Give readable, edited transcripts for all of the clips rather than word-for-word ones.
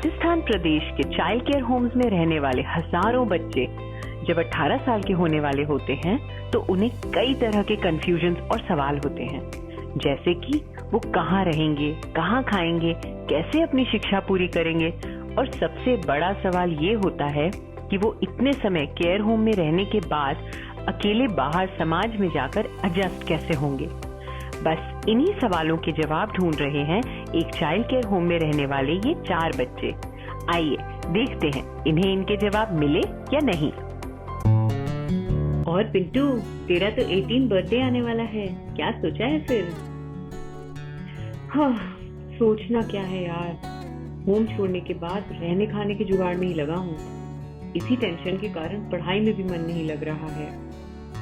राजस्थान प्रदेश के child care homes में रहने वाले हजारों बच्चे जब 18 साल के होने वाले होते हैं तो उन्हें कई तरह के कंफ्यूजन और सवाल होते हैं, जैसे कि वो कहाँ रहेंगे, कहाँ खाएंगे, कैसे अपनी शिक्षा पूरी करेंगे और सबसे बड़ा सवाल ये होता है कि वो इतने समय केयर होम में रहने के बाद अकेले बाहर समाज में जाकर एडजस्ट कैसे होंगे। बस इन्हीं सवालों के जवाब ढूंढ रहे हैं एक चाइल्ड केयर होम में रहने वाले ये 4 बच्चे। आइए देखते हैं इन्हें इनके जवाब मिले या नहीं। और पिंटू, तेरा तो 18 बर्थडे आने वाला है, क्या सोचा है फिर? हाँ, सोचना क्या है यार, होम छोड़ने के बाद रहने खाने के जुगाड़ में ही लगा हूँ। इसी टेंशन के कारण पढ़ाई में भी मन नहीं लग रहा है।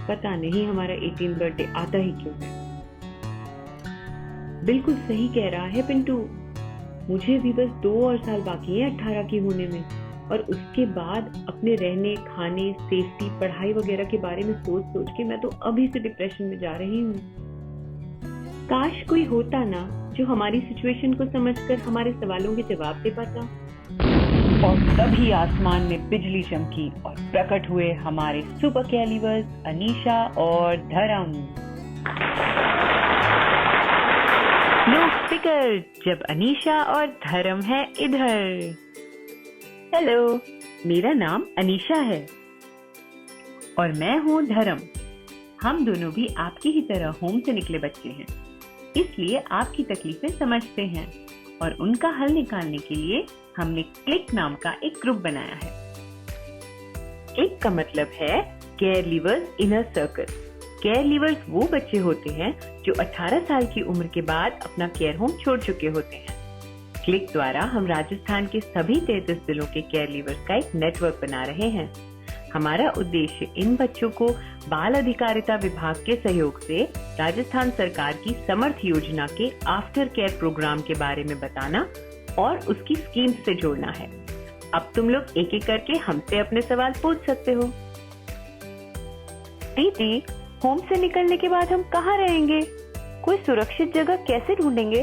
पता नहीं हमारा 18 बर्थडे आता ही क्यों है। बिल्कुल सही कह रहा है पिंटू, मुझे भी बस 2 और साल बाकी है 18 की होने में, और उसके बाद अपने रहने खाने, सेफ्टी, पढ़ाई वगैरह के बारे में सोच सोच के मैं तो अभी से डिप्रेशन में जा रही हूँ। काश कोई होता ना जो हमारी सिचुएशन को समझकर हमारे सवालों के जवाब दे पाता। और तभी आसमान में बिजली चमकी और प्रकट हुए हमारे सुपर कैलिवर्स अनीशा और धर्म। नो फिकर, जब अनीशा और धर्म है इधर। हेलो, मेरा नाम अनीशा है और मैं हूँ धर्म। हम दोनों भी आपकी ही तरह होम से निकले बच्चे हैं, इसलिए आपकी तकलीफें समझते हैं और उनका हल निकालने के लिए हमने क्लिक नाम का एक ग्रुप बनाया है। क्लिक का मतलब है care levers inner circle. Care levers वो बच्चे होते हैं जो 18 साल की उम्र के बाद अपना केयर होम छोड़ चुके होते हैं। क्लिक द्वारा हम राजस्थान के सभी 33 जिलों के केयर लीवर्स का एक नेटवर्क बना रहे हैं। हमारा उद्देश्य इन बच्चों को बाल अधिकारिता विभाग के सहयोग से राजस्थान सरकार की समर्थ योजना के आफ्टर केयर प्रोग्राम के बारे में बताना और उसकी स्कीम से जोड़ना है। अब तुम लोग एक एक करके हमसे अपने सवाल पूछ सकते हो। दीदी, होम से निकलने के बाद हम कहाँ रहेंगे? कोई सुरक्षित जगह कैसे ढूंढेंगे?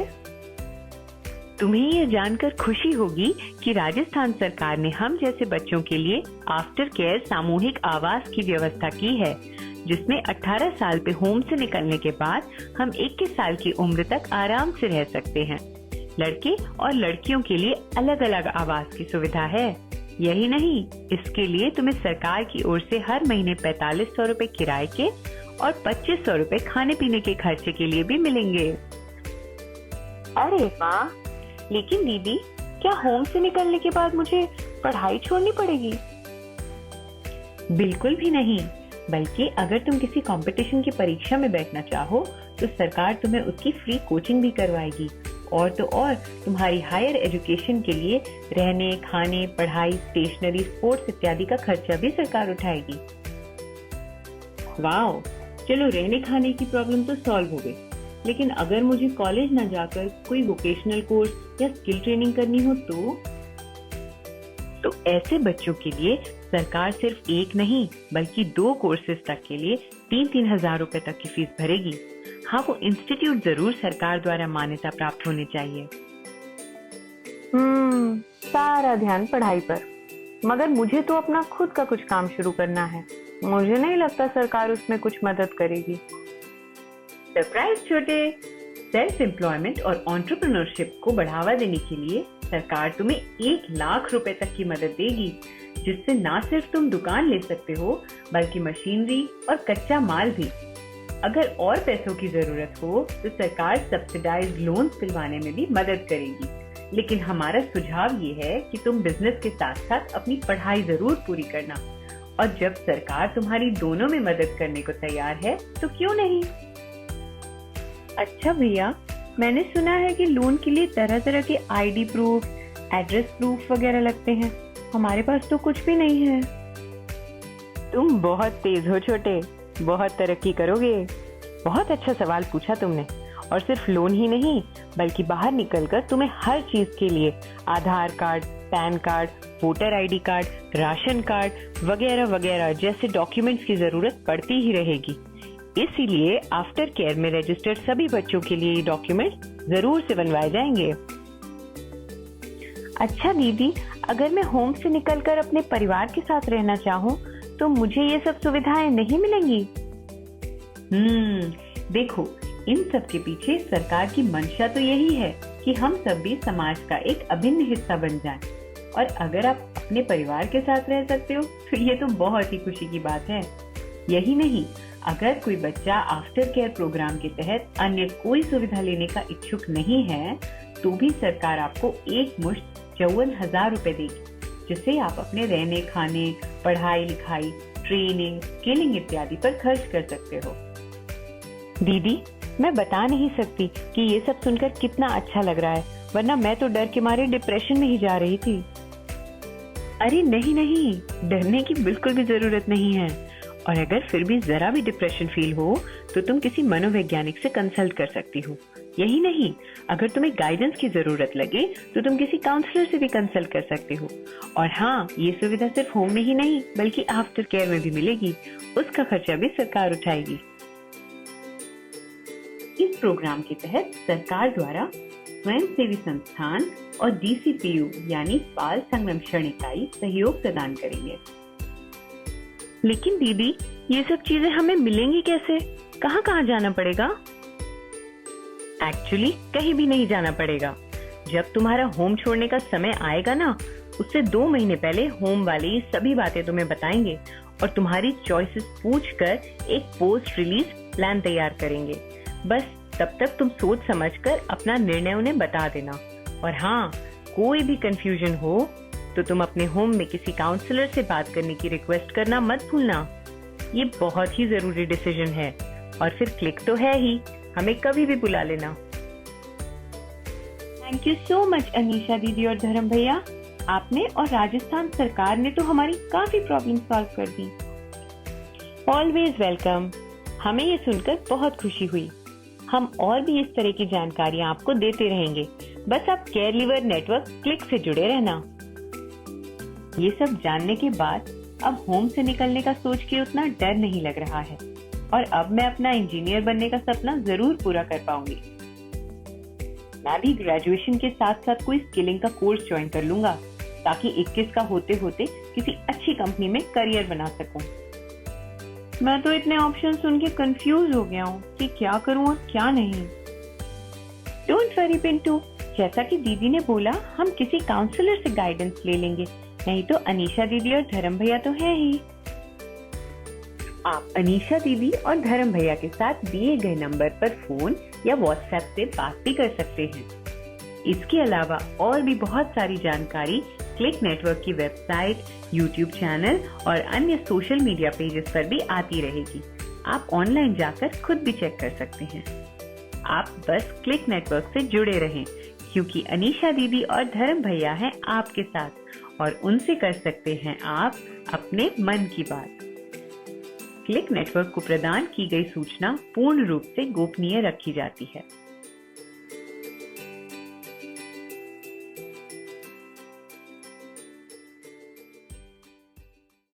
तुम्हें ये जानकर खुशी होगी कि राजस्थान सरकार ने हम जैसे बच्चों के लिए आफ्टर केयर सामूहिक आवास की व्यवस्था की है, जिसमें 18 साल पे होम से निकलने के बाद हम 21 साल की उम्र तक आराम से रह सकते हैं। लड़के और लड़कियों के लिए अलग अलग आवास की सुविधा है। यही नहीं, इसके लिए तुम्हें सरकार की ओर से हर महीने 4500 रूपए किराए के और 2500 रूपए खाने पीने के खर्चे के लिए भी मिलेंगे। अरे वाह! लेकिन दीदी, क्या होम से निकलने के बाद मुझे पढ़ाई छोड़नी पड़ेगी? बिल्कुल भी नहीं, बल्कि अगर तुम किसी कंपटीशन की परीक्षा में बैठना चाहो तो सरकार तुम्हें उसकी फ्री कोचिंग भी करवाएगी। और तो और तुम्हारी हायर एजुकेशन के लिए रहने, खाने, पढ़ाई, स्टेशनरी, स्पोर्ट्स इत्यादि का खर्चा भी सरकार उठाएगी। वाह! चलो, रहने खाने की प्रॉब्लम तो सॉल्व हो गई, लेकिन अगर मुझे कॉलेज न जाकर कोई वोकेशनल कोर्स या स्किल ट्रेनिंग करनी हो तो ऐसे बच्चों के लिए सरकार सिर्फ एक नहीं बल्कि 2 कोर्सेज तक के लिए 3-3 हजार रूपए तक की फीस भरेगी। हाँ, वो इंस्टीट्यूट जरूर सरकार द्वारा मान्यता प्राप्त होने चाहिए। सारा ध्यान पढ़ाई पर, मगर मुझे तो अपना खुद का कुछ काम शुरू करना है। मुझे नहीं लगता सरकार उसमें कुछ मदद करेगी। सरप्राइज छोटे, सेल्फ एम्प्लॉयमेंट और एंटरप्रेन्योरशिप को बढ़ावा देने के लिए सरकार तुम्हें 1 लाख रुपए तक की मदद देगी, जिससे न सिर्फ तुम दुकान ले सकते हो बल्कि मशीनरी और कच्चा माल भी। अगर और पैसों की जरूरत हो तो सरकार सब्सिडाइज्ड लोन दिलवाने में भी मदद करेगी। लेकिन हमारा सुझाव ये है कि तुम बिजनेस के साथ साथ अपनी पढ़ाई जरूर पूरी करना, और जब सरकार तुम्हारी दोनों में मदद करने को तैयार है तो क्यों नहीं। अच्छा भैया, मैंने सुना है कि लोन के लिए तरह तरह के आईडी प्रूफ, एड्रेस प्रूफ वगैरह लगते हैं। हमारे पास तो कुछ भी नहीं है। तुम बहुत तेज हो छोटे, बहुत तरक्की करोगे। बहुत अच्छा सवाल पूछा तुमने। और सिर्फ लोन ही नहीं बल्कि बाहर निकलकर तुम्हें हर चीज के लिए Aadhaar card, PAN card, voter ID card, ration card वगैरह वगैरह जैसे डॉक्यूमेंट्स की जरूरत पड़ती ही रहेगी। इसीलिए आफ्टर केयर में रजिस्टर्ड सभी बच्चों के लिए ये डॉक्यूमेंट जरूर से बनवाए जाएंगे। अच्छा दीदी, अगर मैं होम से निकलकर अपने परिवार के साथ रहना चाहूँ तो मुझे ये सब सुविधाएं नहीं मिलेंगी? देखो, इन सब के पीछे सरकार की मंशा तो यही है कि हम सब भी समाज का एक अभिन्न हिस्सा बन जाएं। और अगर आप अपने परिवार के साथ रह सकते हो तो ये तो बहुत ही खुशी की बात है। यही नहीं, अगर कोई बच्चा आफ्टर केयर प्रोग्राम के तहत अन्य कोई सुविधा लेने का इच्छुक नहीं है तो भी सरकार आपको एक मुश्त 54,000 रुपए देगी, जिसे आप अपने रहने, खाने, पढ़ाई लिखाई, ट्रेनिंग, स्किलिंग इत्यादि पर खर्च कर सकते हो। दीदी, मैं बता नहीं सकती कि ये सब सुनकर कितना अच्छा लग रहा है, वरना मैं तो डर के मारे डिप्रेशन में ही जा रही थी। अरे नहीं नहीं, डरने की बिल्कुल भी जरूरत नहीं है। और अगर फिर भी जरा भी डिप्रेशन फील हो तो तुम किसी मनोवैज्ञानिक से कंसल्ट कर सकती हो। यही नहीं, अगर तुम्हें गाइडेंस की जरूरत लगे तो तुम किसी काउंसलर से भी कंसल्ट कर सकते हो। और हाँ, ये सुविधा सिर्फ होम में ही नहीं बल्कि आफ्टर केयर में भी मिलेगी, उसका खर्चा भी सरकार उठाएगी। इस प्रोग्राम के तहत सरकार द्वारा स्वयंसेवी संस्थान और DCPU यानी बाल संरक्षण इकाई सहयोग प्रदान करेंगे। लेकिन दीदी, ये सब चीजें हमें मिलेंगी कैसे? कहाँ कहाँ जाना पड़ेगा? एक्चुअली कहीं भी नहीं जाना पड़ेगा। जब तुम्हारा होम छोड़ने का समय आएगा ना, उससे 2 महीने पहले होम वाले ये सभी बातें तुम्हें बताएंगे और तुम्हारी चॉइसेस पूछकर एक पोस्ट रिलीज प्लान तैयार करेंगे। बस तब तक तुम सोच समझकर अपना निर्णय उन्हें बता देना। और हाँ, कोई भी कंफ्यूजन हो तो तुम अपने होम में किसी काउंसलर से बात करने की रिक्वेस्ट करना मत भूलना। ये बहुत ही जरूरी डिसीजन है। और फिर क्लिक तो है ही, हमें कभी भी बुला लेना। Thank you so much Anisha दीदी और धर्म भैया, आपने और राजस्थान सरकार ने तो हमारी काफी प्रॉब्लम सॉल्व कर दी। Always welcome. हमें ये सुनकर बहुत खुशी हुई। हम और भी इस तरह की जानकारियां आपको देते रहेंगे, बस आप केयर लीवर नेटवर्क क्लिक से जुड़े रहना। ये सब जानने के बाद अब होम से निकलने का सोच के उतना डर नहीं लग रहा है और अब मैं अपना इंजीनियर बनने का सपना जरूर पूरा कर पाऊंगी। मैं भी ग्रेजुएशन के साथ साथ कोई स्किलिंग का कोर्स ज्वाइन कर लूंगा ताकि 21 का होते होते किसी अच्छी कंपनी में करियर बना सकूं। मैं तो इतने ऑप्शन सुन के कंफ्यूज हो गया हूँ कि क्या करूँ और क्या नहीं। डोंट वरी पिंटू, जैसा कि दीदी ने बोला, हम किसी काउंसलर से गाइडेंस ले लेंगे, नहीं तो अनीशा दीदी और धर्म भैया तो है ही। आप अनीशा दीदी और धर्म भैया के साथ दिए गए नंबर पर फोन या व्हाट्सएप से बात भी कर सकते हैं। इसके अलावा और भी बहुत सारी जानकारी क्लिक नेटवर्क की वेबसाइट, यूट्यूब चैनल और अन्य सोशल मीडिया पेजेस पर भी आती रहेगी। आप ऑनलाइन जाकर खुद भी चेक कर सकते हैं। आप बस क्लिक नेटवर्क से जुड़े रहें, क्योंकि अनीशा दीदी और धर्म भैया हैं आपके साथ और उनसे कर सकते हैं आप अपने मन की बात। क्लिक नेटवर्क को प्रदान की गई सूचना पूर्ण रूप से गोपनीय रखी जाती है।